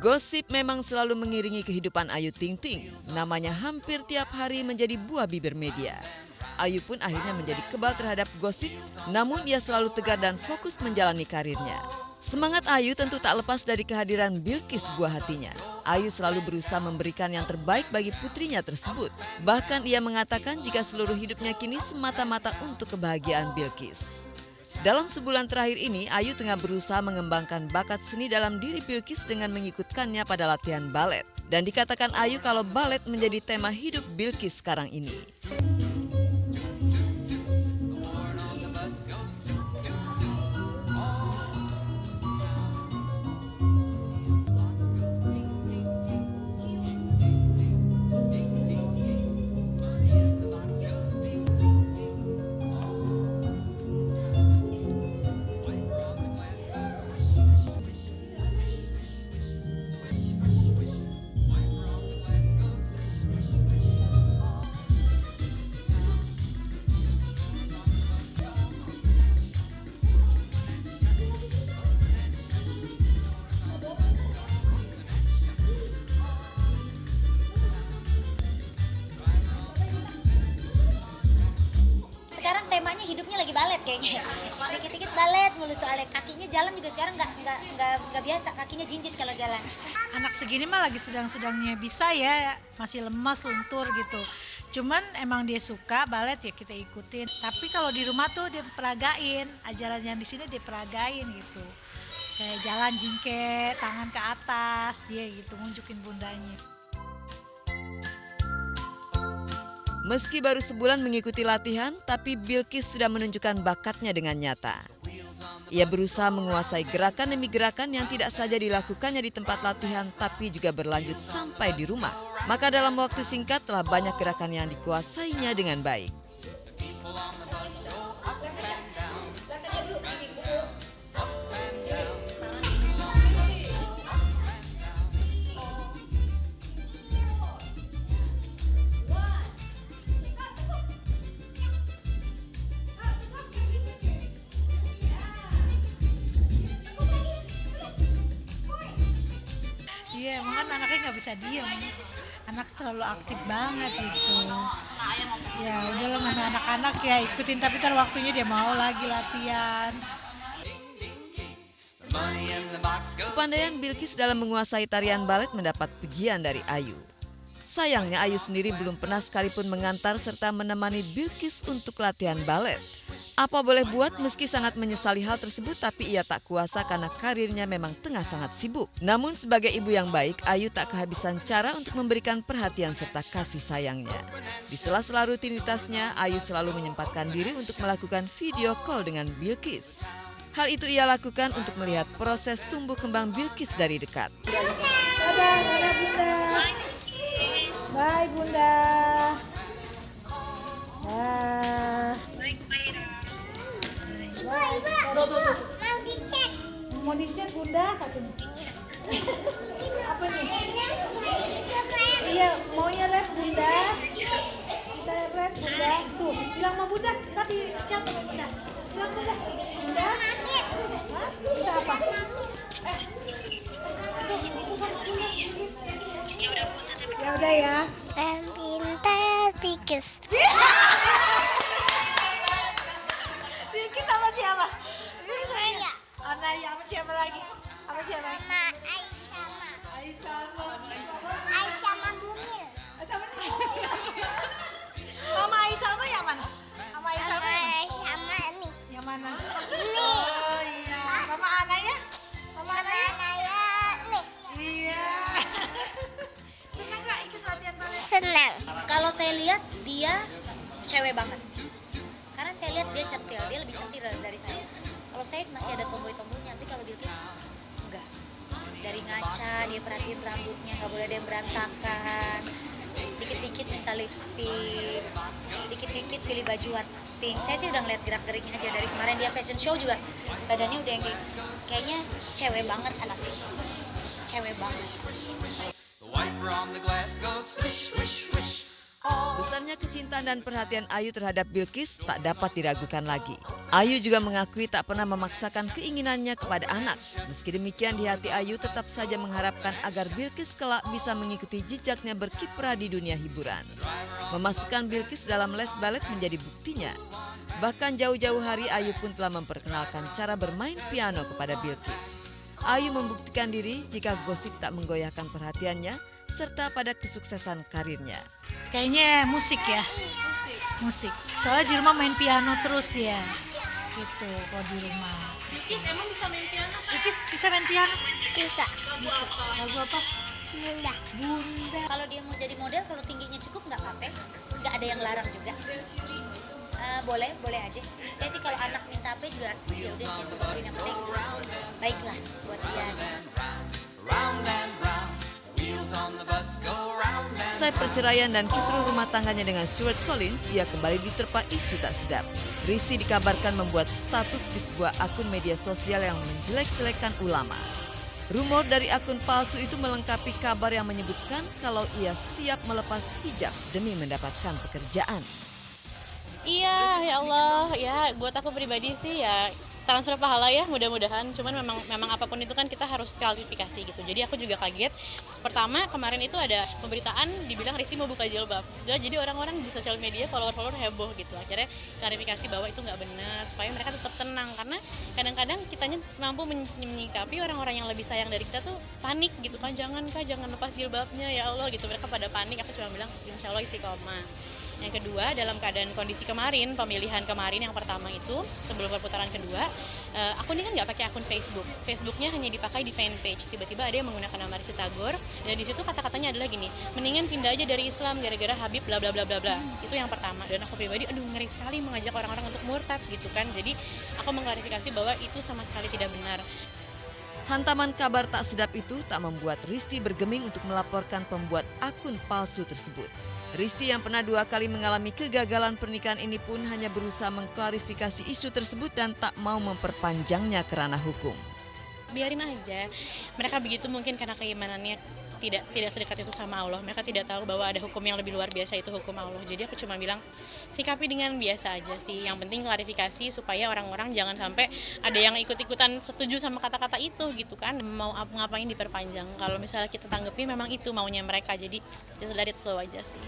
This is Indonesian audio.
Gosip memang selalu mengiringi kehidupan Ayu Ting Ting. Namanya hampir tiap hari menjadi buah bibir media. Ayu pun akhirnya menjadi kebal terhadap gosip, namun ia selalu tegar dan fokus menjalani karirnya. Semangat Ayu tentu tak lepas dari kehadiran Bilqis buah hatinya. Ayu selalu berusaha memberikan yang terbaik bagi putrinya tersebut. Bahkan ia mengatakan jika seluruh hidupnya kini semata-mata untuk kebahagiaan Bilqis. Dalam sebulan terakhir ini, Ayu tengah berusaha mengembangkan bakat seni dalam diri Bilqis dengan mengikutkannya pada latihan balet. Dan dikatakan Ayu kalau balet menjadi tema hidup Bilqis sekarang ini. Temanya hidupnya lagi balet kayaknya, dikit-dikit balet mulu soalnya kakinya jalan juga sekarang nggak biasa, kakinya jinjit kalau jalan. Anak segini mah lagi sedang-sedangnya bisa ya, masih lemas luntur gitu. Cuman emang dia suka balet ya kita ikutin. Tapi kalau di rumah tuh dia peragain, ajaran yang di sini dia peragain gitu. Kayak jalan jingke, tangan ke atas, dia gitu nunjukin bundanya. Meski baru sebulan mengikuti latihan, tapi Bilqis sudah menunjukkan bakatnya dengan nyata. Ia berusaha menguasai gerakan demi gerakan yang tidak saja dilakukannya di tempat latihan, tapi juga berlanjut sampai di rumah. Maka dalam waktu singkat telah banyak gerakan yang dikuasainya dengan baik. Iya, emang kan anaknya nggak bisa diem. Anak terlalu aktif banget gitu. Ya udahlah mana anak-anak ya ikutin, tapi ntar waktunya dia mau lagi latihan. Kepandaian Bilqis dalam menguasai tarian balet mendapat pujian dari Ayu. Sayangnya Ayu sendiri belum pernah sekalipun mengantar serta menemani Bilqis untuk latihan balet. Apa boleh buat, meski sangat menyesali hal tersebut, tapi ia tak kuasa karena karirnya memang tengah sangat sibuk. Namun sebagai ibu yang baik, Ayu tak kehabisan cara untuk memberikan perhatian serta kasih sayangnya. Di sela-sela rutinitasnya, Ayu selalu menyempatkan diri untuk melakukan video call dengan Bilqis. Hal itu ia lakukan untuk melihat proses tumbuh kembang Bilqis dari dekat. Dadah Bunda. Bye Bunda. Ibu, mau dicek. Mau dicek Bunda katanya. Apa nih? Iya, maunya red Bunda. Kita red Bunda. Tuh, bilang sama Bunda. Tadi catat sama Bunda. Bilang Bunda. Bunda. Hah? Bunda apa? Ya udah ya. Dan pintar Bilqis. Bilqis sama siapa? Saya. Anaya sama siapa lagi? Sama siapa? Sama Aisyah. Aisyah. Aisyah sama Mumil. Sama siapa? Mama Aisyah sama yang mana? Mama Aisyah sama yang mana? Sama nih. Yang mana? Ini. Oh iya. Mama Anaya? Mama Anaya? Anaya nih. Iya. Senang nggak ikut latihan balet? Senang. Kalau saya lihat dia cewek banget. Karena saya lihat dia centil, dia lebih centil dari saya. Kalau saya masih ada tomboy-tomboynya, tapi kalau Bilqis enggak. Dari ngaca, dia perhatiin rambutnya, nggak boleh ada yang berantakan. Dikit-dikit minta lipstick, dikit-dikit pilih baju warna pink. Saya sih udah ngeliat gerak-geriknya aja dari kemarin dia fashion show juga. Badannya udah yang kayaknya cewek banget anaknya. Cewek banget. Besarnya kecintaan dan perhatian Ayu terhadap Bilqis tak dapat diragukan lagi. Ayu juga mengakui tak pernah memaksakan keinginannya kepada anak. Meski demikian, di hati Ayu tetap saja mengharapkan agar Bilqis kelak bisa mengikuti jejaknya berkiprah di dunia hiburan. Memasukkan Bilqis dalam les balet menjadi buktinya. Bahkan jauh-jauh hari Ayu pun telah memperkenalkan cara bermain piano kepada Bilqis. Ayu membuktikan diri jika gosip tak menggoyahkan perhatiannya serta pada kesuksesan karirnya. Kayaknya musik ya. Musik. Soalnya di rumah main piano terus dia. Gitu kalau di rumah. Bilqis emang bisa main piano? Bilqis bisa main piano? Bisa. Lagu apa? Bunda. Kalau dia mau jadi model, kalau tingginya cukup nggak apa-apa. Nggak ada yang larang juga. Boleh aja. Saya sih kalau anak minta apa juga, ya udah saya turutin, yang penting baiklah buat dia. Usai perceraian dan kisruh rumah tangganya dengan Stuart Collins, ia kembali diterpa isu tak sedap. Risti dikabarkan membuat status di sebuah akun media sosial yang menjelek-jelekan ulama. Rumor dari akun palsu itu melengkapi kabar yang menyebutkan kalau ia siap melepas hijab demi mendapatkan pekerjaan. Iya, ya Allah, ya buat aku pribadi sih ya transfer pahala ya mudah-mudahan. Cuman memang apapun itu kan kita harus klarifikasi gitu. Jadi aku juga kaget. Pertama kemarin itu ada pemberitaan dibilang Risti mau buka jilbab. Jadi orang-orang di sosial media follower heboh gitu. Akhirnya klarifikasi bahwa itu nggak benar supaya mereka tetap tenang, karena kadang-kadang kitanya mampu menyikapi orang-orang yang lebih sayang dari kita tuh panik gitu kan, jangan lepas jilbabnya ya Allah gitu. Mereka pada panik. Aku cuma bilang insya Allah istiqomah. Yang kedua, dalam keadaan kondisi kemarin, pemilihan kemarin yang pertama itu, sebelum perputaran kedua, aku ini kan nggak pakai akun Facebook. Facebooknya hanya dipakai di fanpage. Tiba-tiba ada yang menggunakan nama Risti Tagor, dan di situ kata-katanya adalah gini, mendingan pindah aja dari Islam gara-gara Habib bla bla bla bla bla. Itu yang pertama. Dan aku pribadi, ngeri sekali mengajak orang-orang untuk murtad gitu kan. Jadi aku mengklarifikasi bahwa itu sama sekali tidak benar. Hantaman kabar tak sedap itu tak membuat Risti bergeming untuk melaporkan pembuat akun palsu tersebut. Risti yang pernah 2 kali mengalami kegagalan pernikahan ini pun hanya berusaha mengklarifikasi isu tersebut dan tak mau memperpanjangnya ke ranah hukum. Biarin aja, mereka begitu mungkin karena keimanannya tidak sedekat itu sama Allah. Mereka tidak tahu bahwa ada hukum yang lebih luar biasa, itu hukum Allah. Jadi aku cuma bilang sikapi dengan biasa aja sih. Yang penting klarifikasi supaya orang-orang jangan sampai ada yang ikut-ikutan setuju sama kata-kata itu gitu kan. Mau ngapain diperpanjang. Kalau misalnya kita tanggapi memang itu maunya mereka, jadi just let it flow aja sih.